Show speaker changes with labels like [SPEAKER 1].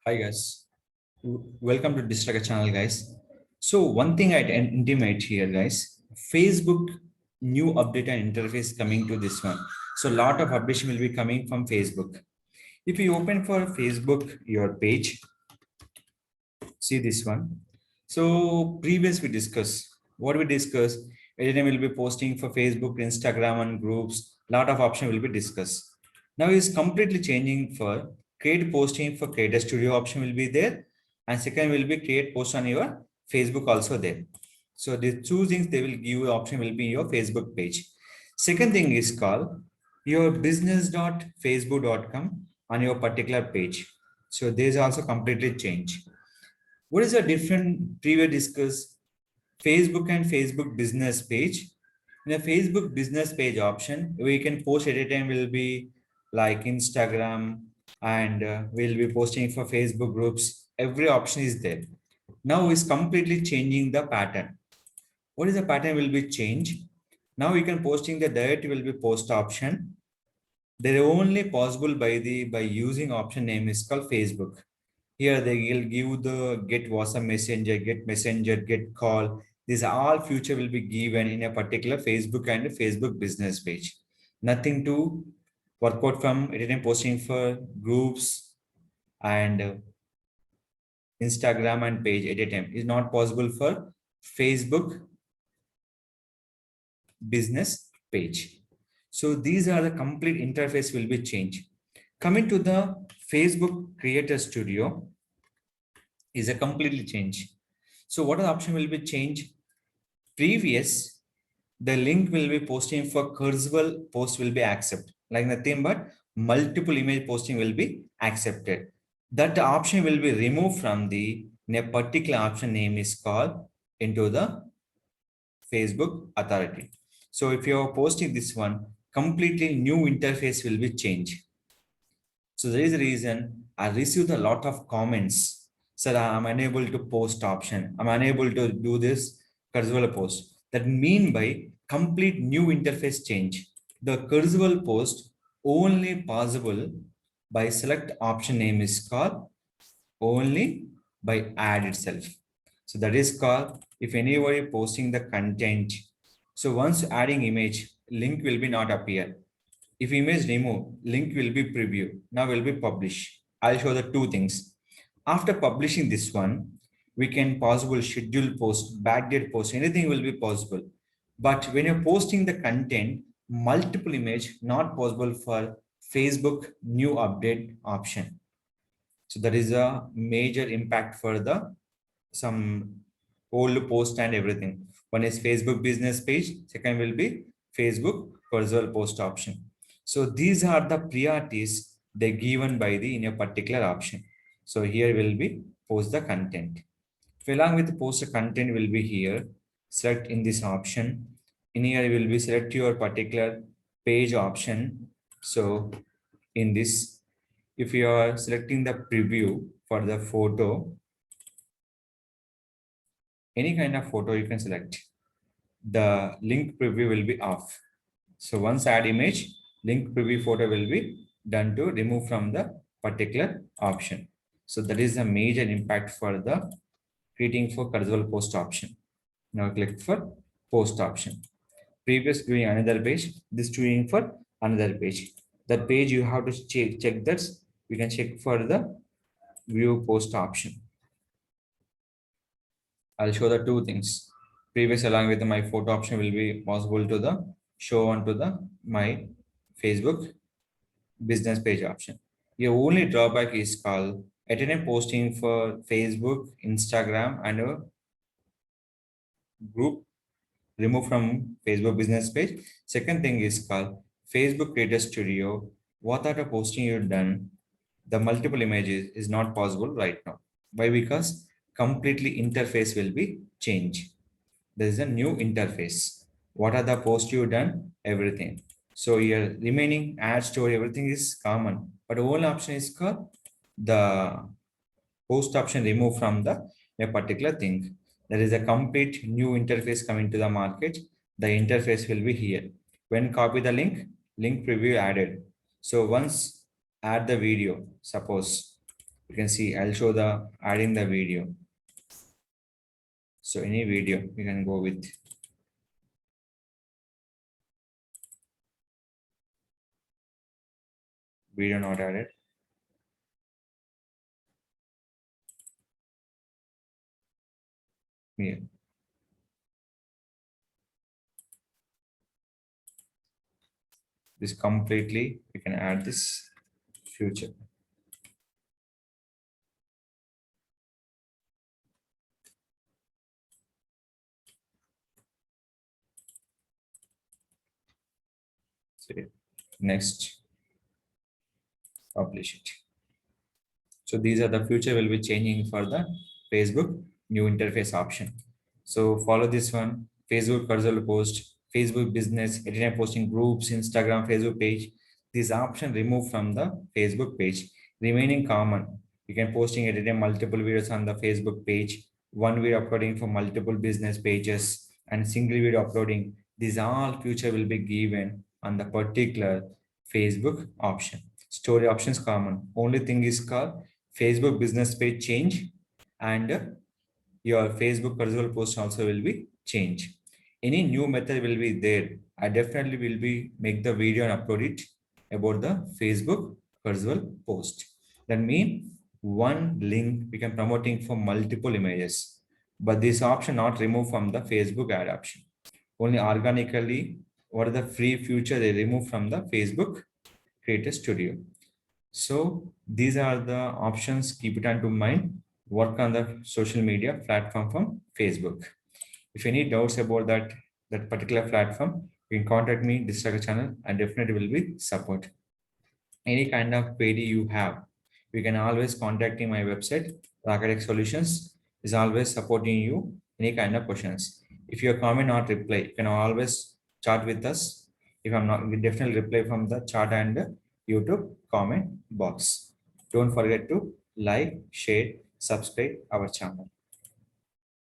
[SPEAKER 1] Hi guys, welcome to Distracker channel, guys. So one thing I'd intimate here, guys, Facebook new update and interface coming to this one. So a lot of updation will be coming from Facebook. If you open for Facebook your page, see this one. So previous we discussed what we discussed. Anytime will be posting for Facebook, Instagram, and groups. Lot of option will be discussed. Now is completely changing for create posting for Creator Studio option will be there, and second will be create post on your Facebook also there. So the two things they will give you option will be your Facebook page. Second thing is called your business.facebook.com on your particular page. So this also completely change. What is the different previous discuss Facebook and Facebook business page? In a Facebook business page option, we can post at a time will be like Instagram and we'll be posting for Facebook groups. Every option is there. Now is completely changing the pattern. What is the pattern will be changed? Now you can posting the direct will be post option. They're only possible by using option name is called Facebook. Here they will give the get WhatsApp messenger, get call. These all future will be given in a particular Facebook and Facebook business page. Nothing to work out from anytime posting for groups and Instagram and page at a time is not possible for Facebook business page. So these are the complete interface will be changed. Coming to the Facebook Creator Studio is a completely change. So what the option will be changed? Previous, the link will be posting for cursable post will be accepted. Like nothing but multiple image posting will be accepted. That option will be removed from the in a particular option name is called into the Facebook authority. So if you are posting this one, completely new interface will be changed. So there is a reason I received a lot of comments. Sir, I'm unable to post option. I'm unable to do this cursor post. That mean by complete new interface change. The cursor post only possible by select option name is called only by add itself. So that is called if anybody posting the content. So once adding image, link will be not appear. If image remove, link will be preview. Now will be publish. I'll show the two things. After publishing this one, we can possible schedule post, backdate post, anything will be possible. But when you're posting the content, multiple image not possible for Facebook new update option. So that is a major impact for the some old post and everything. One is Facebook business page, second will be Facebook personal post option. So these are the priorities they given by the in a particular option. So here will be post the content. So along with post the content will be here, select in this option. In here will be select your particular page option. So in this, if you are selecting the preview for the photo, any kind of photo you can select. The link preview will be off. So once add image, link preview photo will be done to remove from the particular option. So that is a major impact for the creating for cursor post option. Now click for post option. Previous doing another page, this doing for another page. That page you have to check that we can check for the view post option. I'll show the two things. Previous along with my photo option will be possible to the show onto the my Facebook business page option. Your only drawback is called at any posting for Facebook, Instagram, and a group remove from Facebook business page. Second thing is called Facebook Creator Studio. What are the posting you've done? The multiple images is not possible right now. Why? Because completely interface will be changed. There is a new interface. What are the posts you done? Everything. So your remaining ad story, everything is common. But only option is called the post option remove from the a particular thing. There is a complete new interface coming to the market. The interface will be here. When copy the link preview added. So once add the video, suppose You can see I'll show the adding the video. So any video you can go with. Video not added. Here. This completely, we can add this future. So next, publish it. So these are the future will be changing for the Facebook new interface option. So follow this one, Facebook cursor post, Facebook business, editing posting groups, Instagram, Facebook page. This option removed from the Facebook page, remaining common. You can posting editing multiple videos on the Facebook page, one video uploading for multiple business pages, and single video uploading. These all future will be given on the particular Facebook option. Story options common. Only thing is called Facebook business page change, and your Facebook personal post also will be changed. Any new method will be there. I definitely will be make the video and upload it about the Facebook personal post. That means one link we can promoting for multiple images, but this option not removed from the Facebook ad option. Only organically, what are the free feature they remove from the Facebook Creator Studio. So these are the options. Keep it into mind. Work on the social media platform from Facebook. If any doubts about that particular platform, you can contact me, this channel, and definitely will be support. Any kind of query you have, you can always contact in my website. Rocket Solutions is always supporting you any kind of questions. If your comment not reply, you can always chat with us. If I'm not, we definitely reply from the chat and YouTube comment box. Don't forget to like, share, subscribe our channel.